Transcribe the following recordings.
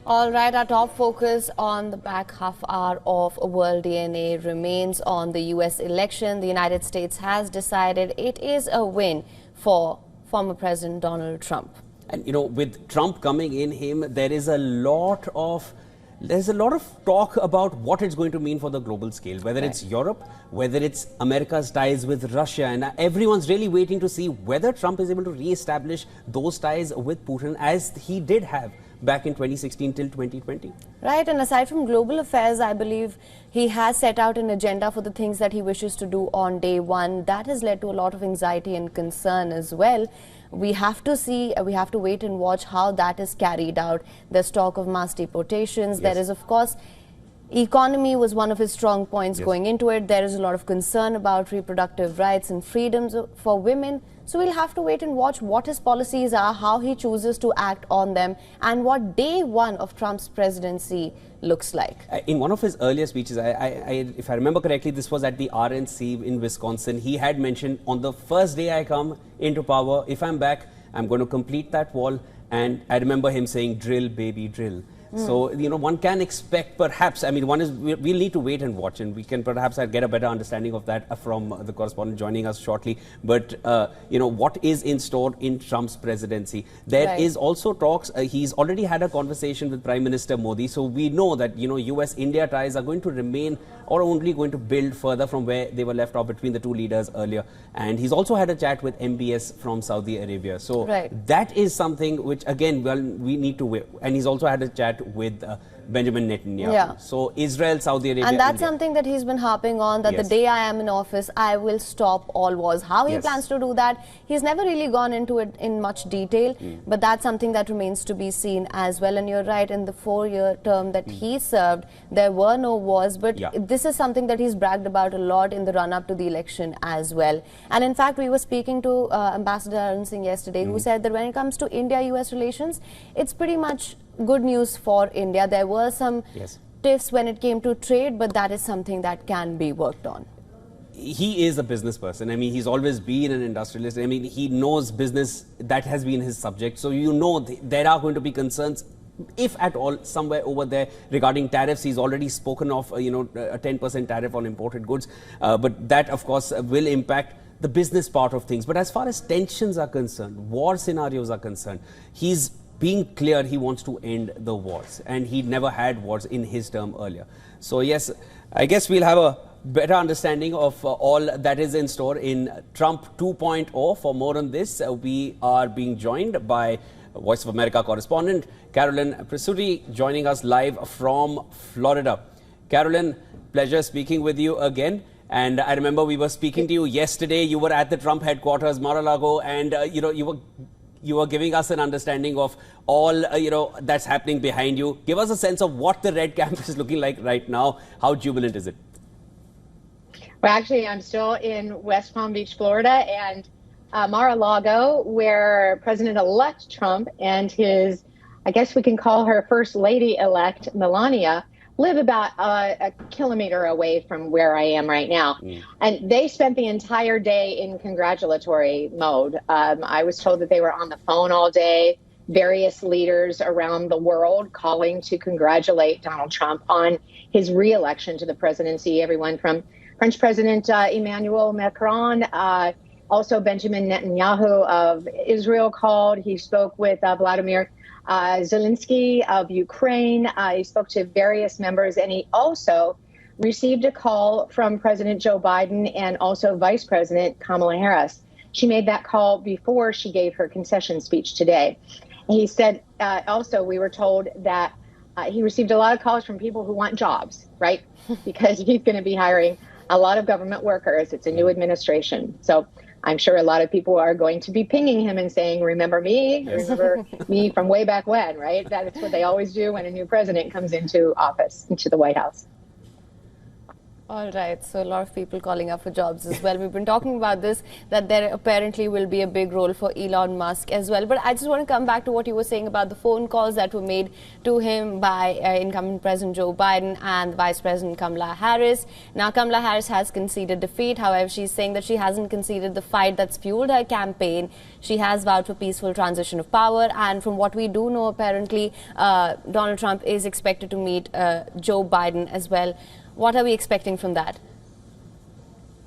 All right, our top focus on the back half hour of World DNA remains on the US election. The United States has decided it is a win for former President Donald Trump. And with Trump coming in, there is a lot of talk about what it's going to mean for the global scale, whether it's Europe, whether it's America's ties with Russia, and everyone's really waiting to see whether Trump is able to re-establish those ties with Putin as he did have back in 2016 till 2020. Right, and aside from global affairs, I believe he has set out an agenda for the things that he wishes to do on day one. That has led to a lot of anxiety and concern as well. We have to see, we have to wait and watch how that is carried out. There's talk of mass deportations. There is, of course, economy was one of his strong points going into it. There is a lot of concern about reproductive rights and freedoms for women. So we'll have to wait and watch what his policies are, how he chooses to act on them, and what day one of Trump's presidency looks like. In one of his earlier speeches, if I remember correctly, this was at the RNC in Wisconsin, he had mentioned, on the first day I come into power, if I'm back, I'm going to complete that wall. And I remember him saying, drill, baby, drill. So, one can expect perhaps, we'll need to wait and watch, and we can perhaps get a better understanding of that from the correspondent joining us shortly. But, what is in store in Trump's presidency? There is also talks, he's already had a conversation with Prime Minister Modi. So we know that, US-India ties are going to remain or only going to build further from where they were left off between the two leaders earlier. And he's also had a chat with MBS from Saudi Arabia. So that is something which, again, we need to wait. And he's also had a chat with Benjamin Netanyahu. So Israel, Saudi Arabia, and that's India. something that he's been harping on, that the day I am in office, I will stop all wars. How he plans to do that, he's never really gone into it in much detail, but that's something that remains to be seen as well. And you're right, in the 4-year term that he served, there were no wars, but this is something that he's bragged about a lot in the run-up to the election as well. And in fact, we were speaking to Ambassador Arun Singh yesterday, who said that when it comes to India-US relations, it's pretty much good news for India. There were some tiffs when it came to trade, but that is something that can be worked on. He is a business person. He's always been an industrialist. He knows business. That has been his subject. So, there are going to be concerns, if at all, somewhere over there regarding tariffs. He's already spoken of, a 10% tariff on imported goods. But that, of course, will impact the business part of things. But as far as tensions are concerned, war scenarios are concerned, he's being clear he wants to end the wars, and he never had wars in his term earlier. So yes, I guess we'll have a better understanding of all that is in store in Trump 2.0. For more on this, we are being joined by Voice of America correspondent Carolyn Presutti, joining us live from Florida. Carolyn, pleasure speaking with you again. And I remember we were speaking to you yesterday. You were at the Trump headquarters, Mar-a-Lago, and you were giving us an understanding of all, that's happening behind you. Give us a sense of what the red camp is looking like right now. How jubilant is it? Well, actually, I'm still in West Palm Beach, Florida, and Mar-a-Lago, where President-elect Trump and his, I guess we can call her First Lady-elect, Melania, live about a kilometer away from where I am right now. And they spent the entire day in congratulatory mode. I was told that they were on the phone all day, various leaders around the world calling to congratulate Donald Trump on his re-election to the presidency. Everyone from French President Emmanuel Macron, also Benjamin Netanyahu of Israel called. He spoke with Vladimir Zelensky of Ukraine. He spoke to various members, and he also received a call from President Joe Biden and also Vice President Kamala Harris. She made that call before she gave her concession speech today. He said also, we were told that he received a lot of calls from people who want jobs, right? Because he's going to be hiring a lot of government workers. It's a new administration. So I'm sure a lot of people are going to be pinging him and saying, remember me from way back when, right? That's what they always do when a new president comes into office, into the White House. All right, so a lot of people calling up for jobs as well. We've been talking about this, that there apparently will be a big role for Elon Musk as well. But I just want to come back to what you were saying about the phone calls that were made to him by incumbent President Joe Biden and Vice President Kamala Harris. Now, Kamala Harris has conceded defeat. However, she's saying that she hasn't conceded the fight that's fueled her campaign. She has vowed for peaceful transition of power. And from what we do know, apparently, Donald Trump is expected to meet Joe Biden as well. What are we expecting from that?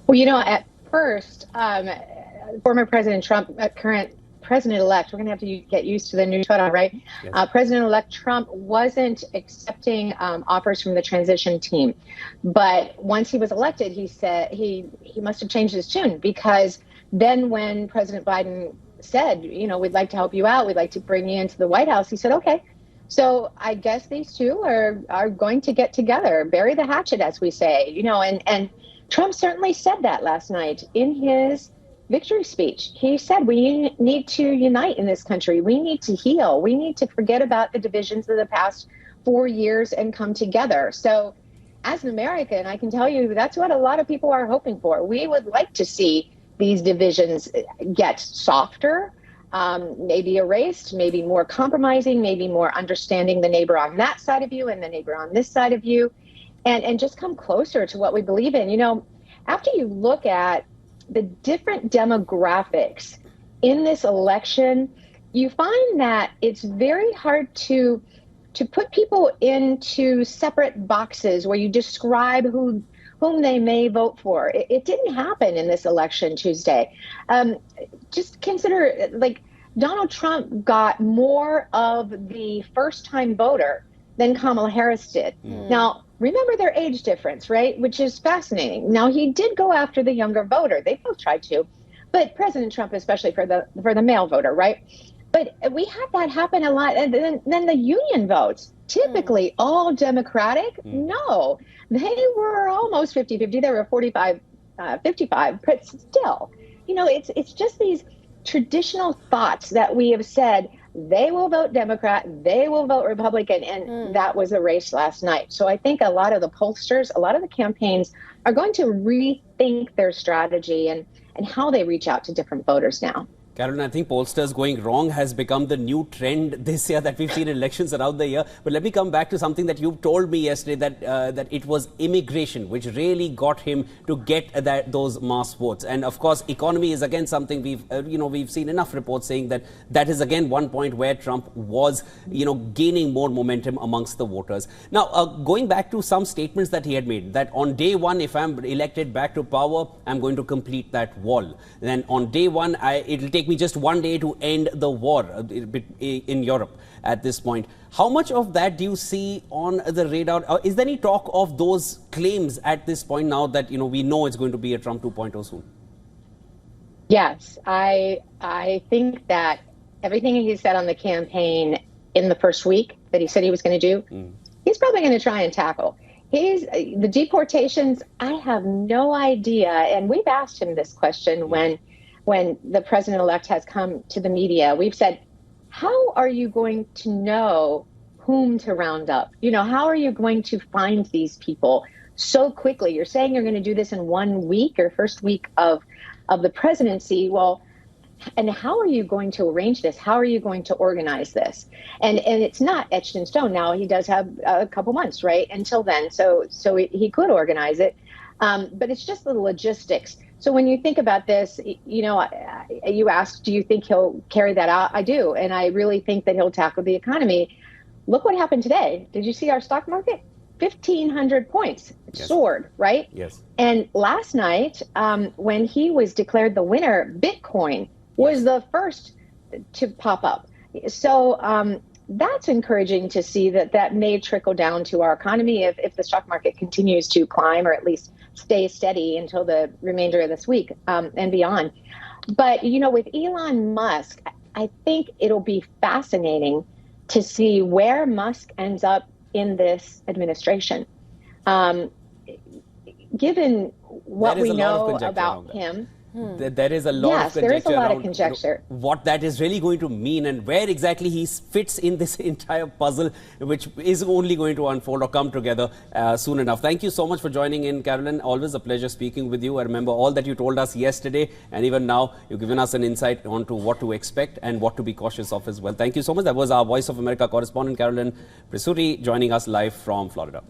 Well, at first, former President Trump, current President-elect, we're going to have to get used to the new title, right? Yes. President-elect Trump wasn't accepting offers from the transition team. But once he was elected, he said he must have changed his tune, because then when President Biden said, we'd like to help you out, we'd like to bring you into the White House, he said, okay. So I guess these two are going to get together, bury the hatchet, as we say, and Trump certainly said that last night in his victory speech. He said, we need to unite in this country. We need to heal. We need to forget about the divisions of the past 4 years and come together. So as an American, I can tell you that's what a lot of people are hoping for. We would like to see these divisions get softer, maybe erased, maybe more compromising, maybe more understanding the neighbor on that side of you and the neighbor on this side of you, and just come closer to what we believe in. After you look at the different demographics in this election, you find that it's very hard to put people into separate boxes where you describe whom they may vote for. It didn't happen in this election Tuesday. Just consider, Donald Trump got more of the first-time voter than Kamala Harris did. Now, remember their age difference, right? Which is fascinating. Now, he did go after the younger voter. They both tried to, but President Trump, especially for the male voter, right? But we had that happen a lot. And then the union votes, typically all Democratic. No, they were almost 50-50. They were 45-55, but still, it's just these traditional thoughts that we have said they will vote Democrat, they will vote Republican, and that was a race last night. So I think a lot of the pollsters, a lot of the campaigns are going to rethink their strategy and how they reach out to different voters now. Carolyn, I think pollsters going wrong has become the new trend this year that we've seen in elections around the year. But let me come back to something that you told me yesterday, that it was immigration which really got him to get those mass votes. And of course, economy is again something we've seen enough reports saying that is again one point where Trump was gaining more momentum amongst the voters. Now, going back to some statements that he had made, that on day one, if I'm elected back to power, I'm going to complete that wall. Then on day one, it'll take me just 1 day to end the war in Europe at this point. How much of that do you see on the radar? Is there any talk of those claims at this point now that we know it's going to be a Trump 2.0 soon? Yes, I think that everything he said on the campaign in the first week that he said he was going to do, he's probably going to try and tackle. The deportations, I have no idea. And we've asked him this question when the president-elect has come to the media. We've said, how are you going to know whom to round up? How are you going to find these people so quickly? You're saying you're going to do this in 1 week or first week of the presidency. Well, and how are you going to arrange this? How are you going to organize this? And it's not etched in stone. Now, he does have a couple months, right, until then. So he could organize it. But it's just the logistics. So when you think about this, you asked, do you think he'll carry that out? I do. And I really think that he'll tackle the economy. Look what happened today. Did you see our stock market? 1,500 points. It soared, right? Yes. And last night, when he was declared the winner, Bitcoin was the first to pop up. So that's encouraging to see that may trickle down to our economy if the stock market continues to climb, or at least stay steady until the remainder of this week and beyond. But, with Elon Musk, I think it'll be fascinating to see where Musk ends up in this administration. Given what we know about him, There is a lot of conjecture there is a lot of around, conjecture. What that is really going to mean and where exactly he fits in this entire puzzle, which is only going to unfold or come together soon enough. Thank you so much for joining in, Carolyn. Always a pleasure speaking with you. I remember all that you told us yesterday, and even now you've given us an insight onto what to expect and what to be cautious of as well. Thank you so much. That was our Voice of America correspondent, Carolyn Presuri, joining us live from Florida.